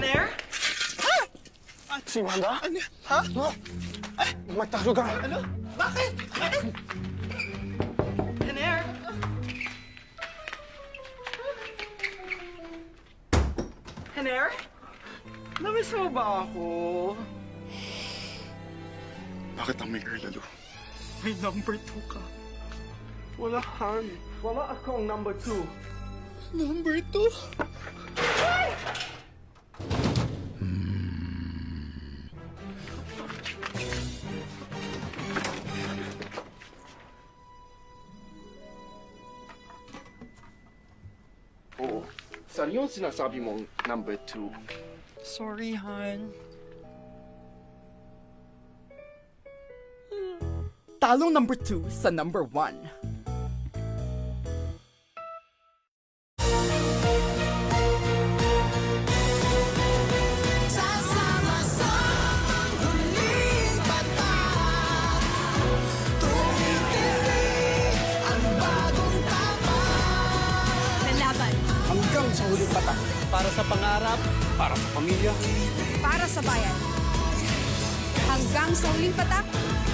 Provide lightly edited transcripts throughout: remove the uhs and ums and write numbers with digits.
Haner? Si Manda? Ano? Ha? No. Magtago ka. Ano? Bakit? Haner? Haner? Namiss mo ba ako? Bakit ang may girl, Lalo? May number 2 ka. Wala, Han. Wala akong number 2. Number 2? Oo. Saan yung sinasabi mong number 2? Sorry, Han. Talong number 2 sa number 1. Lalaban Hanggang sa huling patak. Para sa pangarap, Para sa pamilya. para sa bayan. Hanggang sa huling patak,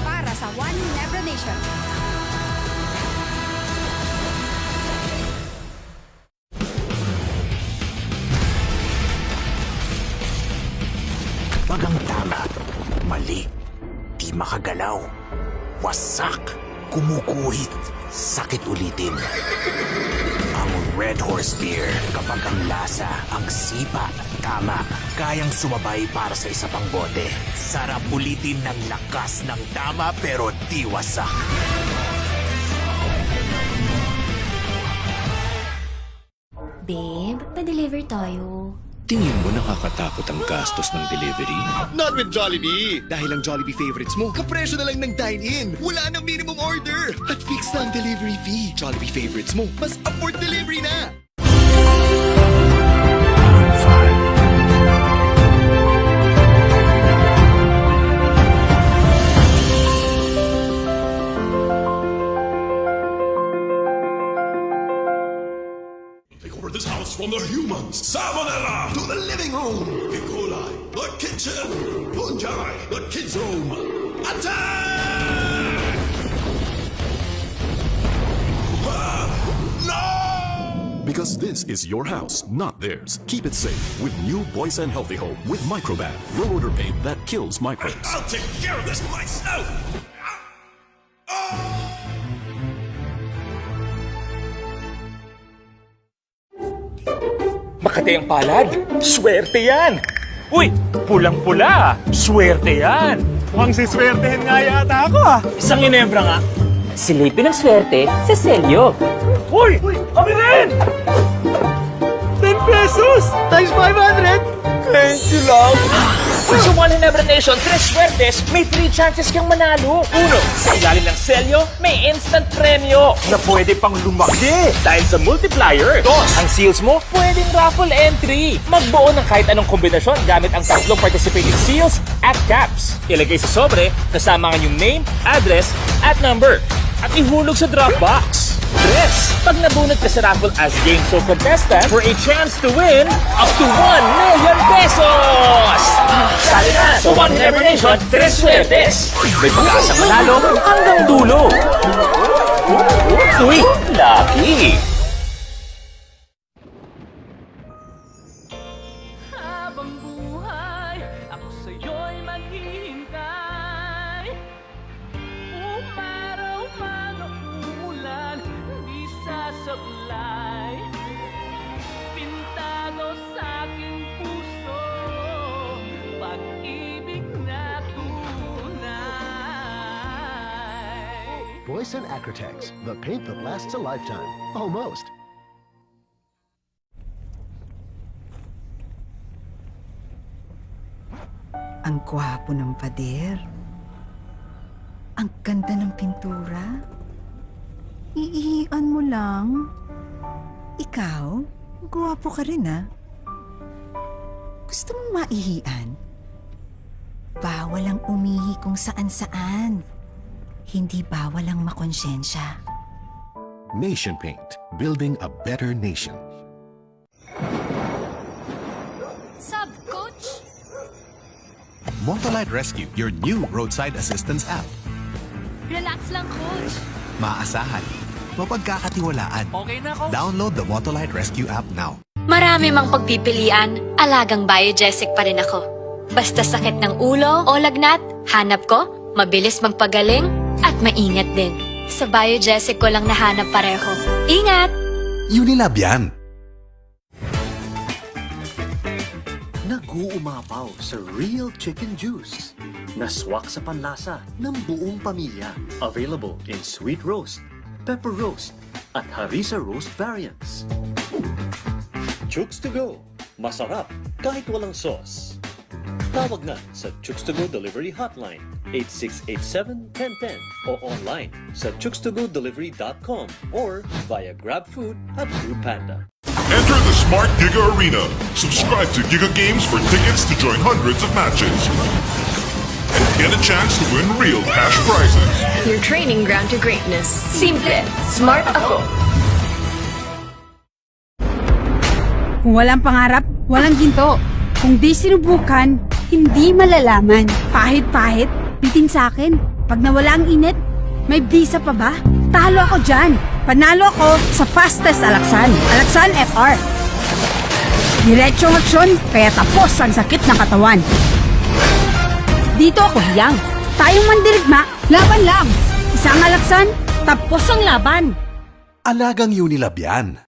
para sa One Nebra Nation. Pag ang tama, mali, di makagalaw, wasak, kumukuhit, sakit ulitin. Ang Red Horse Beer, kapag ang lasa, ang sipa, tama, kayang sumabay para sa isa pang bote. Sarap ulitin ng lakas ng tama pero di wasak. Babe, pa-deliver tayo. Tingin mo nakakatakot ang gastos ng delivery? Not with Jollibee! Dahil ang Jollibee favorites mo, kapresyo na lang ng dine-in. Wala nang minimum order. At fixed na ang delivery fee. Jollibee favorites mo, mas afford delivery na! Take over this house from the humans. Salmonella to the living room. E. coli, the kitchen. Fungi, the kids' room. Attack! No! Because this is your house, not theirs. Keep it safe with new Boys and Healthy Home with Microban, roll-odor paint that kills microbes. I'll take care of this myself. Makati ang palad. Swerte yan. Uy, pulang-pula. Swerte yan. Mukhang siswertehin nga yata ako ah. Isang inebra nga. Silipin ng swerte sa selyo. Uy, kami rin! 10 pesos! Times 500! Thank you, love. Kung sa One Nebra Nation, 3 swertes, may 3 chances kang manalo. Uno, sa ilalim ng selyo, may instant premyo na pwede pang lumaki dahil sa multiplier. Dos, ang seals mo, pwedeng raffle entry. Magbuo ng kahit anong kombinasyon gamit ang 3 participating seals at caps. Ilagay sa sobre, kasama ang inyong name, address, at number. At ihulog sa Dropbox. Tres, pag nabunot ka sa raffle as game show contestant for a chance to win up to 1 million pesos! Sali na sa One Nebra Nation, 3 swertes! May pag-asa manalo hanggang dulo! Uy, lucky! Habang buhay, ako sa'yo'y maghihintay. Umaraw man o umulan, di sasablay. Pintado sa'king puso, pag-ibig na tunay. Boys and Acrotex, the paint that lasts a lifetime. Almost. Ang gwapo ng pader. Ang ganda ng pintura. Iihian mo lang. Ikaw, gwapo ka rin ah. Gusto mong maihian? Bawal ang umihi kung saan-saan. Hindi bawal ang makonsensya. Nation Paint, building a better nation. Subcon Motolite Rescue, your new roadside assistance app. Relax lang, Coach. Maasahan, mapagkakatiwalaan. Okay na ako. Download the Motolite Rescue app now. Marami mang pagpipilian, alagang Biogesic pa rin ako. Basta sakit ng ulo o lagnat, hanap ko, mabilis magpagaling, at maingat din. Sa Biogesic ko lang nahanap pareho. Ingat! Unilab yan. Nag-uumapaw sa real chicken juice. Naswak sa panlasa ng buong pamilya. Available in sweet roast, pepper roast, at harissa roast variants. Chooks to go. Masarap kahit walang sauce. Tawag na sa Chooks to Go Delivery Hotline 8687-1010 o online sa chookstogodelivery.com or via GrabFood at Foodpanda. Enter the Smart Giga Arena. Subscribe to Giga Games for tickets to join hundreds of matches. And get a chance to win real cash prizes. Your training ground to greatness. Simple. Smart ako. Kung walang pangarap, walang ginto. Kung di sinubukan, hindi malalaman. Pahit-pahit, bitin sa akin. Pag nawala ang init, may bisa pa ba? Talo ako dyan. Panalo ako sa fastest Alaksan. Alaksan FR. Diretsong aksyon, kaya tapos ang sakit ng katawan. Dito ako hiyang. Tayong mandirigma, laban lang. Isang Alaksan, tapos ang laban. Alagang Unilab yan.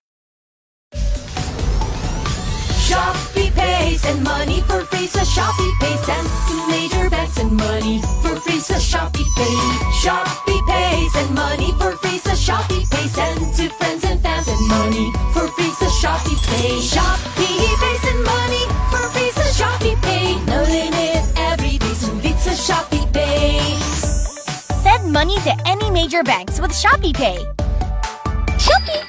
Shopee Pay, send money for free sa Shopee Pay. Send to major banks and money for free sa Shopee Pay. Shopee Pay, send money for free sa Shopee Pay. Send to friends and fans and money for free sa Shopee Pay. Shopee Pay, send money for free sa Shopee Pay. No limit, every day sulit sa Shopee Pay. Send money to any major banks with Shopee Pay. Shopee!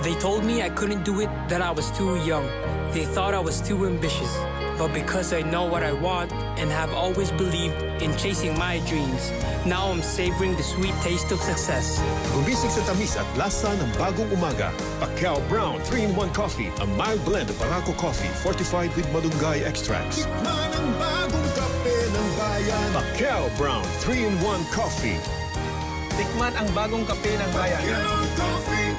They told me I couldn't do it, that I was too young. They thought I was too ambitious. But because I know what I want and have always believed in chasing my dreams, now I'm savoring the sweet taste of success. Gumising sa tamis at lasa ng bagong umaga. Pacquiao Brown 3-in-1 Coffee. A mild blend of Barako coffee fortified with malunggay extracts. Tikman ang bagong kape ng bayan. Pacquiao Brown 3-in-1 Coffee. Tikman ang bagong kape ng bayan. Pacquiao Coffee.